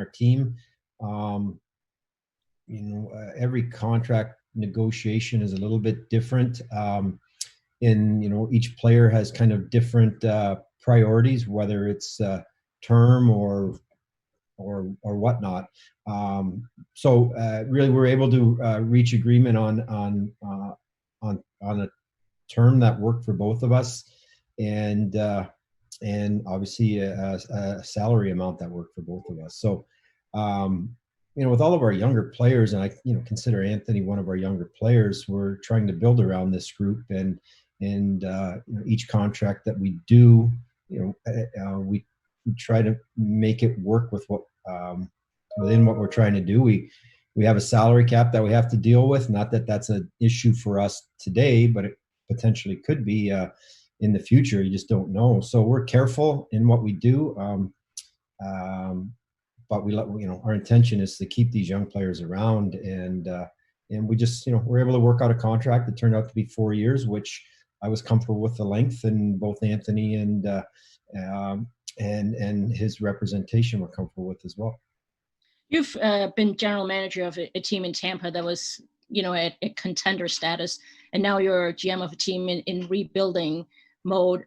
our team. Every contract negotiation is a little bit different. Each player has kind of different priorities, whether it's term or whatnot. Really, we're able to reach agreement on a term that worked for both of us, and obviously a salary amount that worked for both of us. So, with all of our younger players, and I consider Anthony one of our younger players, we're trying to build around this group, and each contract that we do, we try to make it work with what within what we're trying to do. We have a salary cap that we have to deal with. Not that that's an issue for us today, but it potentially could be in the future. You just don't know. So we're careful in what we do. But our intention is to keep these young players around, and we just, we're able to work out a contract that turned out to be 4 years, which I was comfortable with the length, and both Anthony and his representation were comfortable with as well. You've been general manager of a team in Tampa that was, at contender status, and now you're GM of a team in rebuilding mode.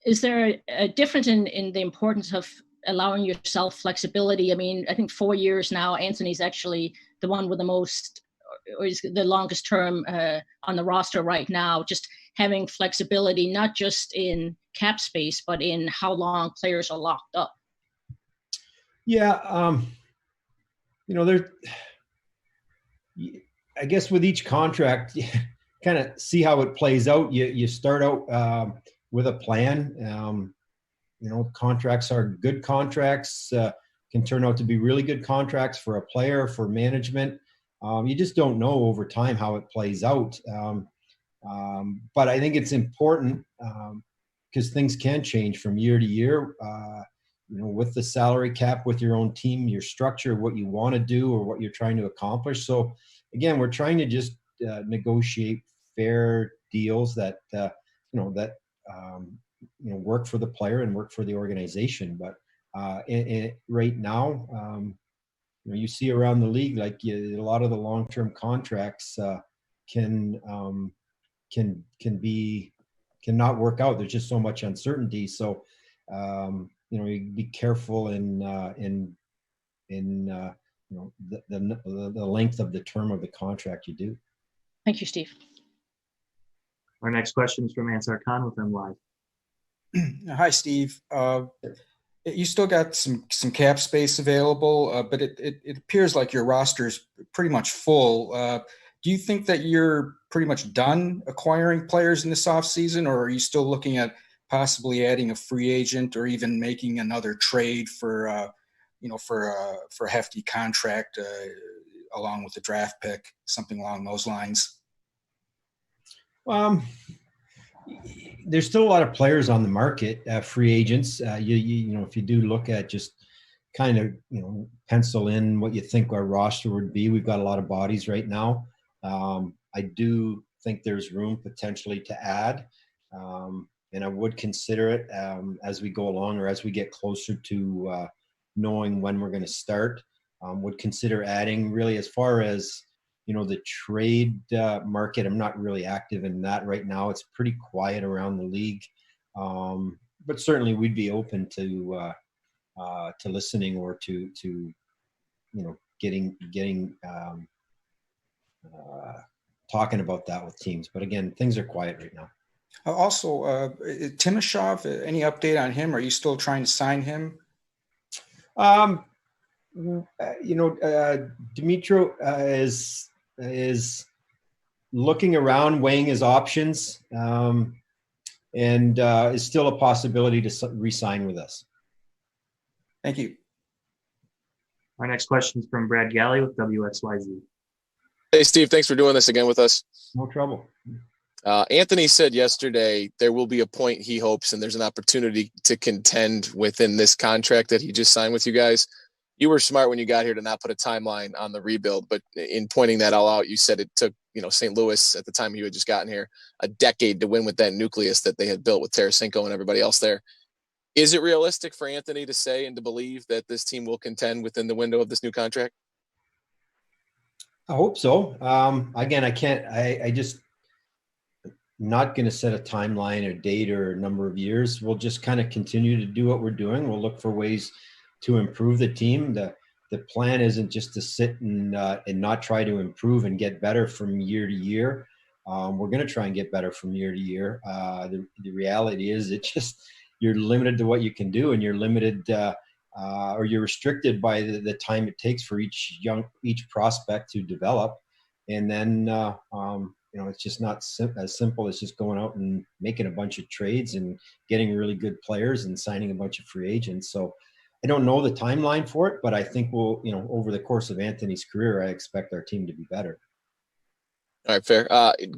Is there a difference in the importance of allowing yourself flexibility? I mean, I think 4 years now, Anthony's actually the one with the most, or is the longest term on the roster right now, just having flexibility, not just in cap space, but in how long players are locked up. Yeah. I guess with each contract, you kind of see how it plays out. You start out with a plan. Contracts are good contracts, can turn out to be really good contracts for a player, for management. You just don't know over time how it plays out. But I think it's important because things can change from year to year. With the salary cap, with your own team, your structure, what you want to do or what you're trying to accomplish. So again, we're trying to just negotiate fair deals that work for the player and work for the organization. But right now, you see around the league, like a lot of the long-term contracts cannot work out. There's just so much uncertainty. So you be careful in the length of the term of the contract you do. Thank you, Steve. Our next question is from Ansar Khan with MLive. Hi, Steve. You still got some cap space available, but it appears like your roster is pretty much full. Do you think that you're pretty much done acquiring players in this offseason, or are you still looking at possibly adding a free agent or even making another trade for a hefty contract along with the draft pick, something along those lines? There's still a lot of players on the market, free agents. If you do look at just kind of, pencil in what you think our roster would be, we've got a lot of bodies right now. I do think there's room potentially to add, and I would consider it as we go along or as we get closer to knowing when we're going to start. Would consider adding. Really, as far as the trade market, I'm not really active in that right now. It's pretty quiet around the league, but certainly we'd be open to listening or to getting talking about that with teams. But again, things are quiet right now. Also, Timashov, any update on him? Are you still trying to sign him? Dimitro is looking around, weighing his options, and is still a possibility to re-sign with us. Thank you. Our next question is from Brad Galley with WXYZ. Hey, Steve, thanks for doing this again with us. No trouble. Anthony said yesterday there will be a point he hopes, and there's an opportunity to contend within this contract that he just signed with you guys. You were smart when you got here to not put a timeline on the rebuild, but in pointing that all out, you said it took, St. Louis at the time you had just gotten here, a decade to win with that nucleus that they had built with Tarasenko and everybody else there. Is it realistic for Anthony to say and to believe that this team will contend within the window of this new contract? I hope so. Again, I just not going to set a timeline or date or number of years. We'll just kind of continue to do what we're doing. We'll look for ways to improve the team. The plan isn't just to sit and not try to improve and get better from year to year. We're going to try and get better from year to year. The reality is you're limited to what you can do, and you're limited or you're restricted by the time it takes for each prospect to develop. And then, it's just not as simple as just going out and making a bunch of trades and getting really good players and signing a bunch of free agents. So I don't know the timeline for it, but I think over the course of Anthony's career, I expect our team to be better. All right, fair.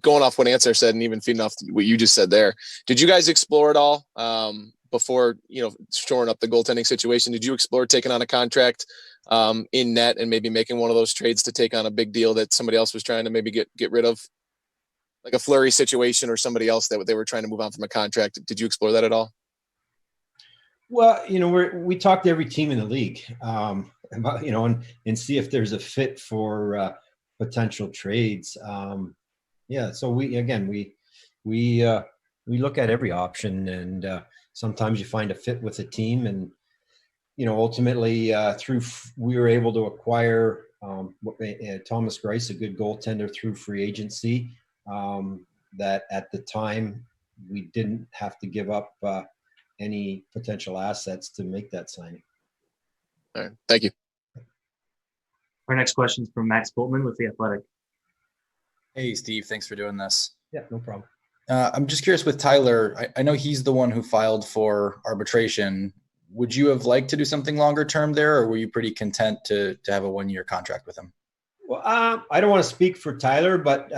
Going off what Answer said and even feeding off what you just said there, did you guys explore it all before, shoring up the goaltending situation? Did you explore taking on a contract in net and maybe making one of those trades to take on a big deal that somebody else was trying to maybe get rid of? Like a Fleury situation or somebody else that they were trying to move on from a contract. Did you explore that at all? Well, we talk to every team in the league about, and see if there's a fit for potential trades. So we look at every option, and sometimes you find a fit with a team, and ultimately we were able to acquire Thomas Greiss, a good goaltender, through free agency. That at the time we didn't have to give up any potential assets to make that signing. All right, thank you. Our next question is from Max Boltman with The Athletic. Hey, Steve, thanks for doing this. Yeah, no problem. I'm just curious with Tyler. I know he's the one who filed for arbitration. Would you have liked to do something longer term there, or were you pretty content to have a 1-year contract with him? Well, I don't want to speak for Tyler, but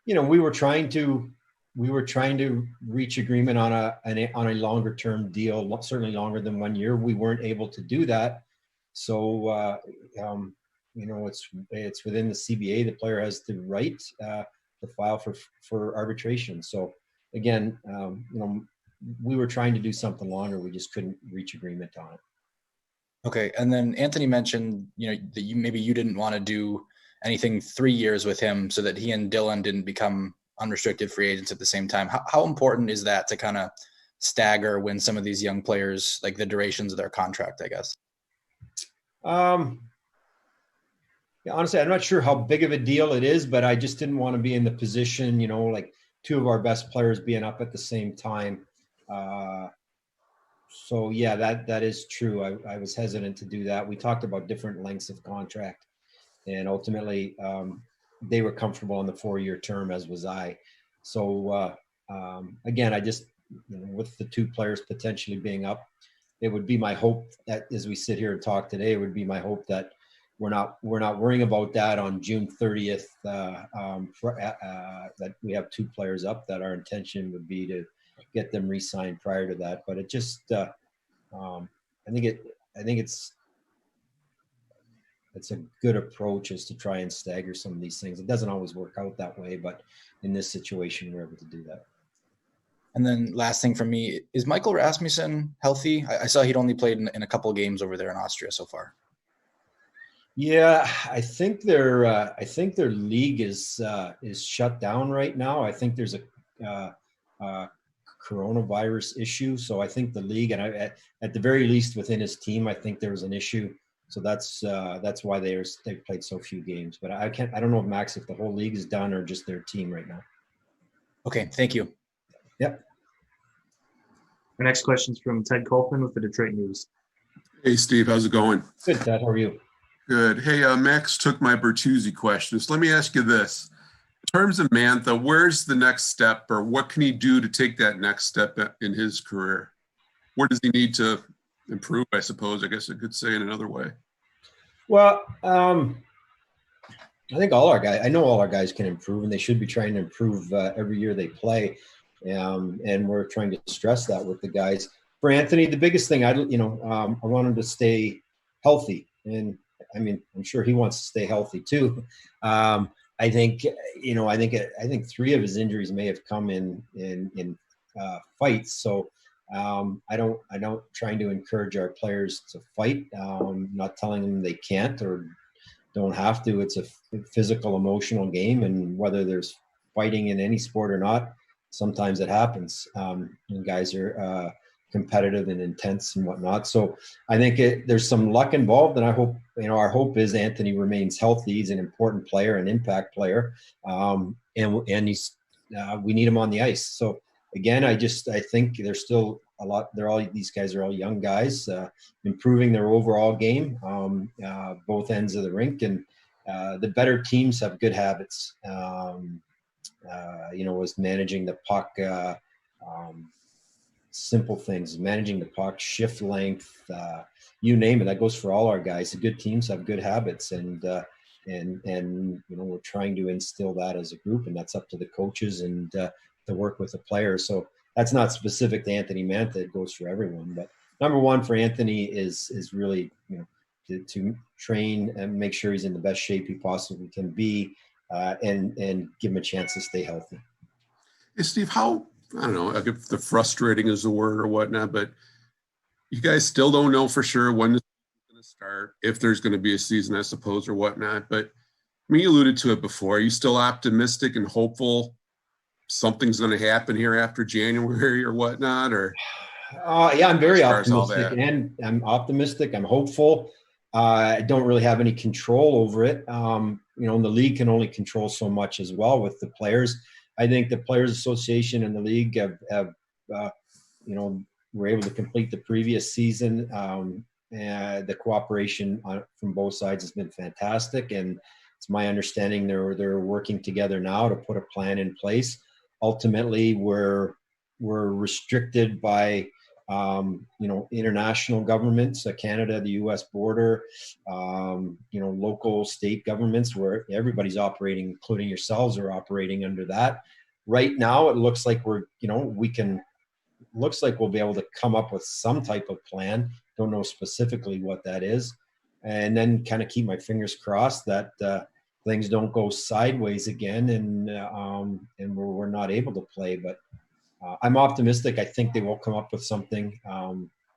we were trying to reach agreement on a longer term deal, certainly longer than 1 year. We weren't able to do that. So, it's within the CBA. The player has the right to file for arbitration. So again, we were trying to do something longer. We just couldn't reach agreement on it. Okay. And then Anthony mentioned, that you didn't want to do anything 3 years with him so that he and Dylan didn't become unrestricted free agents at the same time. How important is that to kind of stagger when some of these young players, like the durations of their contract, I guess? Honestly, I'm not sure how big of a deal it is, but I just didn't want to be in the position, like two of our best players being up at the same time. So yeah, that is true. I was hesitant to do that. We talked about different lengths of contract, and ultimately they were comfortable on the 4-year term, as was I. So again, I just, with the two players potentially being up, it would be my hope that as we sit here and talk today, it would be my hope that we're not worrying about that on June 30th, that we have two players up, that our intention would be to get them re-signed prior to that. But it just, I think it's a good approach, is to try and stagger some of these things. It doesn't always work out that way, but in this situation, we're able to do that. And then last thing from me, is Michael Rasmussen healthy? I saw he'd only played in a couple of games over there in Austria so far. Yeah, I think their league is shut down right now. I think there's a coronavirus issue. So I think the league, and at the very least within his team, I think there was an issue. So that's why they've played so few games. But I don't know, Max, if the whole league is done or just their team right now. Okay, thank you. Yep. Our next question is from Ted Kolfman with the Detroit News. Hey, Steve, how's it going? Good, Ted. How are you? Good. Hey, Max took my Bertuzzi questions. Let me ask you this. In terms of Mantha, where's the next step, or what can he do to take that next step in his career? Where does he need to improve, I suppose? I guess I could say in another way. Well, I think all our guys can improve, and they should be trying to improve every year they play. And we're trying to stress that with the guys. For Anthony, the biggest thing, I want him to stay healthy. And I mean, I'm sure he wants to stay healthy too. I think 3 of his injuries may have come in fights. So I don't trying to encourage our players to fight. Not telling them they can't or don't have to. It's a physical, emotional game, and whether there's fighting in any sport or not, sometimes it happens. And guys are competitive and intense and whatnot. So I think there's some luck involved, and I hope, our hope is Anthony remains healthy. He's an important player, an impact player, and he's we need him on the ice. So again, I think there's still a lot. These guys are all young guys, improving their overall game, both ends of the rink, and the better teams have good habits. Was managing the puck, simple things, managing the puck, shift length, you name it. That goes for all our guys. The good teams have good habits, and we're trying to instill that as a group, and that's up to the coaches and to work with the players. So that's not specific to Anthony Mantha. It goes for everyone. But number one for Anthony is really to train and make sure he's in the best shape he possibly can be, and give him a chance to stay healthy. Hey, Steve, how, I don't know if the frustrating is the word or whatnot, but you guys still don't know for sure when this is going to start, if there's going to be a season, I suppose, or whatnot. But I mean, you alluded to it before. Are you still optimistic and hopeful something's going to happen here after January or whatnot? Or yeah, I'm very optimistic, and I'm optimistic. I'm hopeful. I don't really have any control over it. And the league can only control so much as well with the players. I think the Players Association and the league have were able to complete the previous season. And the cooperation from both sides has been fantastic, and it's my understanding they're working together now to put a plan in place. Ultimately, we're restricted by international governments, Canada, the U.S. border, local, state governments, where everybody's operating, including yourselves, are operating under that. Right now, it looks like we'll be able to come up with some type of plan. Don't know specifically what that is, and then kind of keep my fingers crossed that things don't go sideways again, and we're not able to play. But I'm optimistic. I think they will come up with something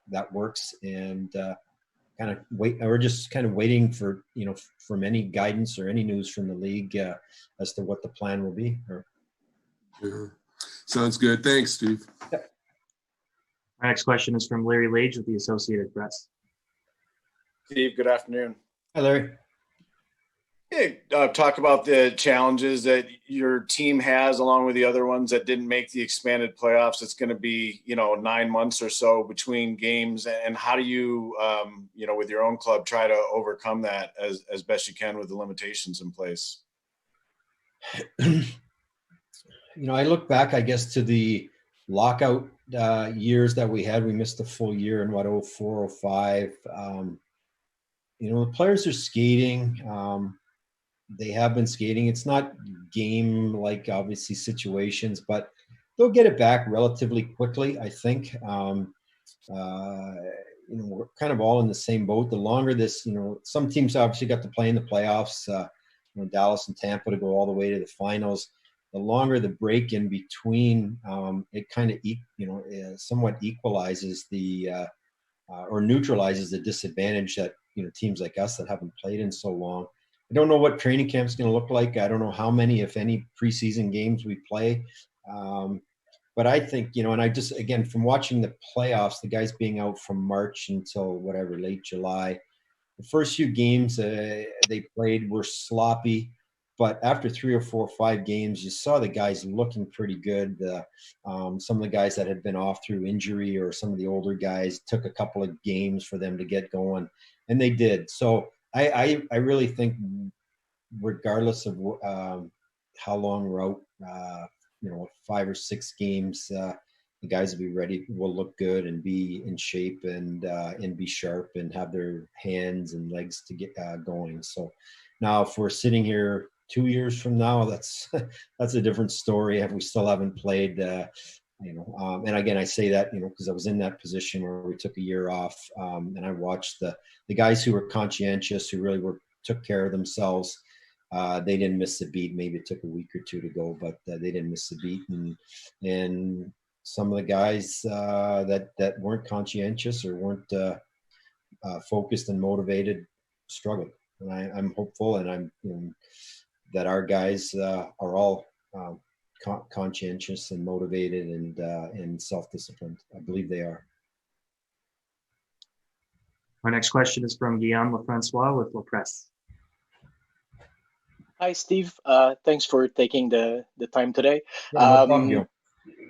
that works, and kind of wait. We're just kind of waiting for from any guidance or any news from the league as to what the plan will be. Yeah. Sounds good. Thanks, Steve. Yep. Our next question is from Larry Lage with the Associated Press. Steve, good afternoon. Hi, Larry. Hey, talk about the challenges that your team has along with the other ones that didn't make the expanded playoffs. It's going to be, 9 months or so between games. And how do you, with your own club, try to overcome that as best you can with the limitations in place? I look back, I guess, to the lockout years that we had. We missed a full year in 04, 05. The players are skating. They have been skating. It's not game-like, obviously, situations, but they'll get it back relatively quickly, I think. We're kind of all in the same boat. The longer this, some teams obviously got to play in the playoffs, Dallas and Tampa to go all the way to the finals. The longer the break in between, it kind of, somewhat equalizes or neutralizes the disadvantage that, teams like us that haven't played in so long. I don't know what training camp's going to look like. I don't know how many, if any, preseason games we play. But I think, and I just, again, from watching the playoffs, the guys being out from March until late July, the first few games they played were sloppy. But after 3 or 4 or 5 games, you saw the guys looking pretty good. Some of the guys that had been off through injury, or some of the older guys, took a couple of games for them to get going, and they did. So I really think, regardless of how long we're out, 5 or 6 games, the guys will be ready, will look good and be in shape and be sharp and have their hands and legs to get going. So now, if we're sitting here 2 years from now, that's a different story. If we still haven't played, and again, I say that, because I was in that position where we took a year off, and I watched the guys who were conscientious, who really took care of themselves. They didn't miss a beat. Maybe it took a week or 2 to go, but they didn't miss a beat. And some of the guys that weren't conscientious or weren't focused and motivated struggled. And I'm hopeful, and that our guys are all conscientious and motivated and self-disciplined. I believe they are. Our next question is from Guillaume Lefrancois with La Presse. Hi, Steve. Thanks for taking the time today. Yeah, no problem, Gil.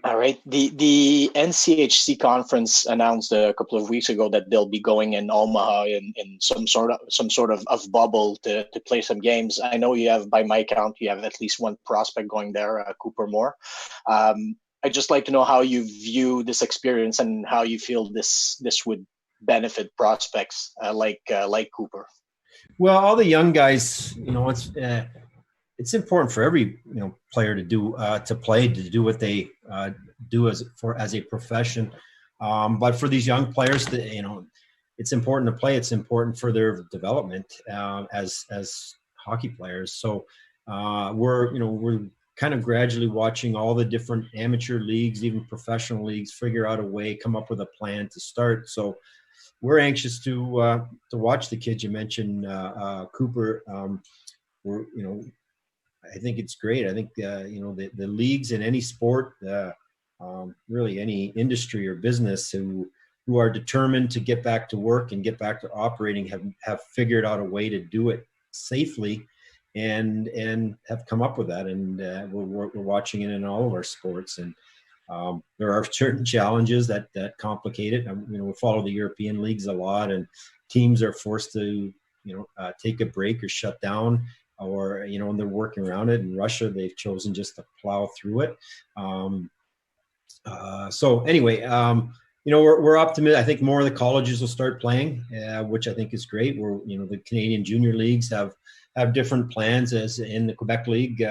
All right. The NCHC conference announced a couple of weeks ago that they'll be going in Omaha in some sort of bubble to play some games. I know you have, by my count, you have at least one prospect going there, Cooper Moore. I'd just like to know how you view this experience and how you feel this would benefit prospects like Cooper. Well, all the young guys, it's important for every player to do what they do as a profession. But for these young players, it's important to play. It's important for their development as hockey players. So we're kind of gradually watching all the different amateur leagues, even professional leagues, figure out a way, come up with a plan to start. So we're anxious to watch the kids. You mentioned Cooper. I think it's great. I think the leagues in any sport, really any industry or business, who are determined to get back to work and get back to operating have figured out a way to do it safely, and have come up with that. And we're watching it in all of our sports. And there are certain challenges that complicate it. We follow the European leagues a lot, and teams are forced to take a break or shut down, or and they're working around it. In Russia, they've chosen just to plow through it. So anyway, we're optimistic. I think more of the colleges will start playing, which I think is great. The Canadian junior leagues have different plans, as in the Quebec League.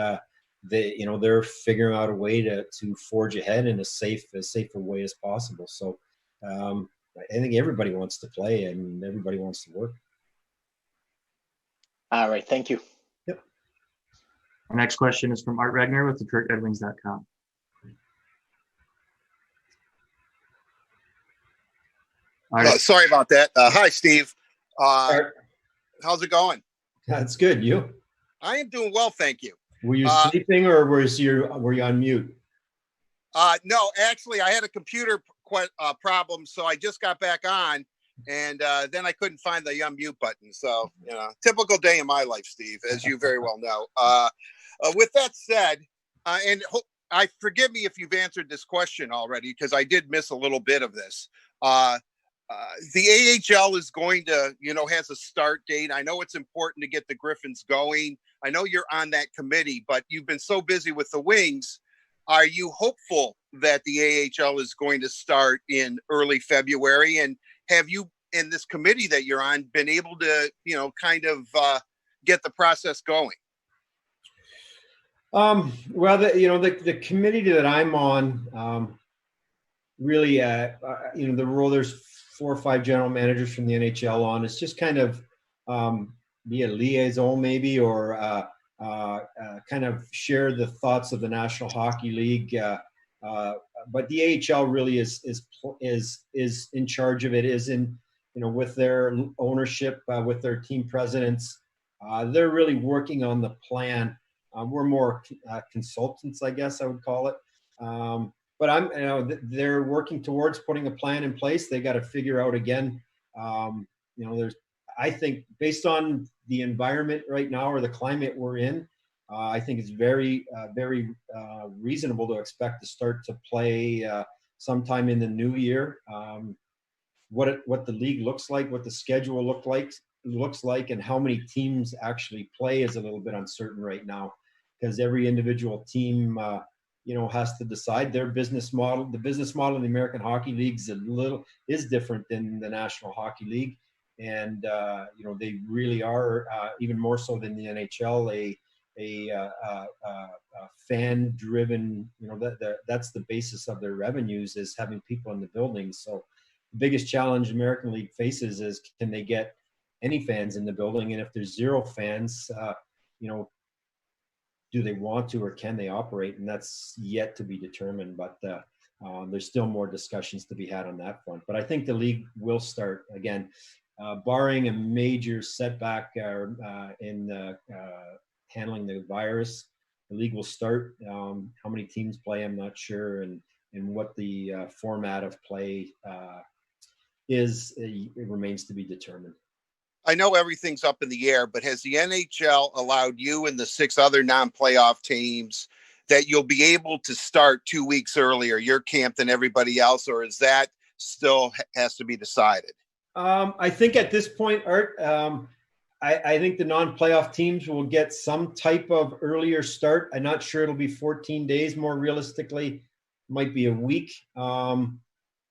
They're figuring out a way to forge ahead in as safer way as possible. So I think everybody wants to play and everybody wants to work. All right. Thank you. Yep. Our next question is from Art Regner with DetroitRedWings.com. Sorry about that. Hi, Steve. How's it going? That's good. You? I am doing well, thank you. Were you sleeping, or were you on mute? No, actually, I had a computer problem, so I just got back on, and then I couldn't find the unmute button. So, typical day in my life, Steve, as you very well know. With that said, and forgive me if you've answered this question already, because I did miss a little bit of this. The AHL is going to, has a start date. I know it's important to get the Griffins going. I know you're on that committee, but you've been so busy with the Wings. Are you hopeful that the AHL is going to start in early February? And have you, in this committee that you're on, been able to, get the process going? Well, the committee that I'm on, really, the role, there's 4 or 5 general managers from the NHL on. It's just kind of be a liaison maybe, or kind of share the thoughts of the National Hockey League. But the AHL really is in charge of it, is in, with their ownership, with their team presidents. They're really working on the plan. We're more consultants, I guess I would call it. But they're working towards putting a plan in place. They got to figure out again. I think based on the environment right now, or the climate we're in, I think it's very, very reasonable to expect to start to play sometime in the new year. What the league looks like, what the schedule looks like, and how many teams actually play is a little bit uncertain right now, because every individual team has to decide their business model. The business model in the American Hockey League is different than the National Hockey League. And, they really are, even more so than the NHL, a fan-driven, that's the basis of their revenues, is having people in the building. So the biggest challenge American League faces is, can they get any fans in the building? And if there's 0 fans, do they want to, or can they operate? And that's yet to be determined. But there's still more discussions to be had on that front. But I think the league will start again, barring a major setback in handling the virus. The league will start. How many teams play, I'm not sure, and what the format of play is, it remains to be determined. I know everything's up in the air, but has the NHL allowed you and the 6 other non-playoff teams that you'll be able to start 2 weeks earlier, your camp, than everybody else, or is that still has to be decided? I think at this point, Art, I think the non-playoff teams will get some type of earlier start. I'm not sure it'll be 14 days. More realistically, might be a week.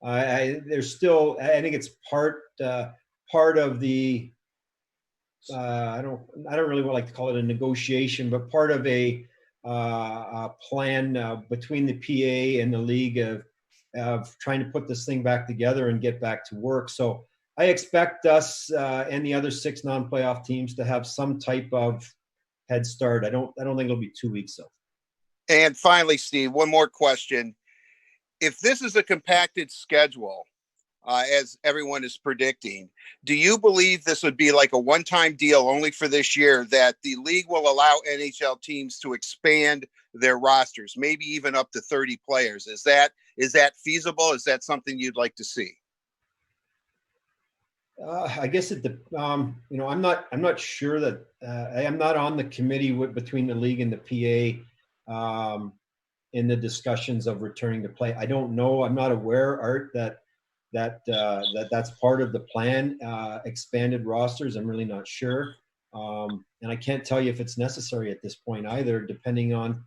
There's still, I think it's part of the, I don't really like to call it a negotiation, but part of a plan between the PA and the league of trying to put this thing back together and get back to work. So I expect us and the other 6 non-playoff teams to have some type of head start. I don't think it'll be 2 weeks though. And finally, Steve, one more question. If this is a compacted schedule, as everyone is predicting, do you believe this would be like a one-time deal only for this year, that the league will allow NHL teams to expand their rosters, maybe even up to 30 players? Is that feasible? Is that something you'd like to see? I guess I'm not sure that I'm not on the committee between the league and the PA in the discussions of returning to play. I don't know. I'm not aware, Art, that's part of the plan. Expanded rosters. I'm really not sure, and I can't tell you if it's necessary at this point either. Depending on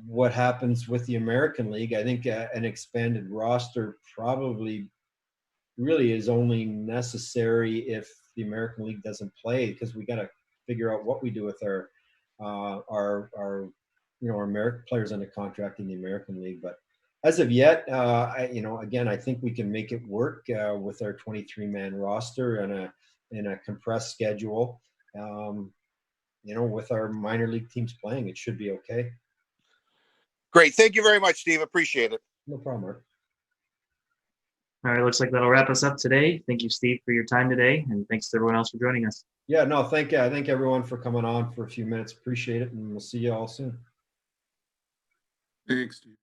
what happens with the American League, I think an expanded roster probably really is only necessary if the American League doesn't play, because we got to figure out what we do with our American players under contract in the American League. But as of yet, I think we can make it work with our 23-man roster and a compressed schedule. With our minor league teams playing, it should be okay. Great. Thank you very much, Steve. Appreciate it. No problem, Mark. All right, looks like that'll wrap us up today. Thank you, Steve, for your time today, and thanks to everyone else for joining us. Yeah, no, thank everyone for coming on for a few minutes. Appreciate it, and we'll see you all soon. Thanks, Steve.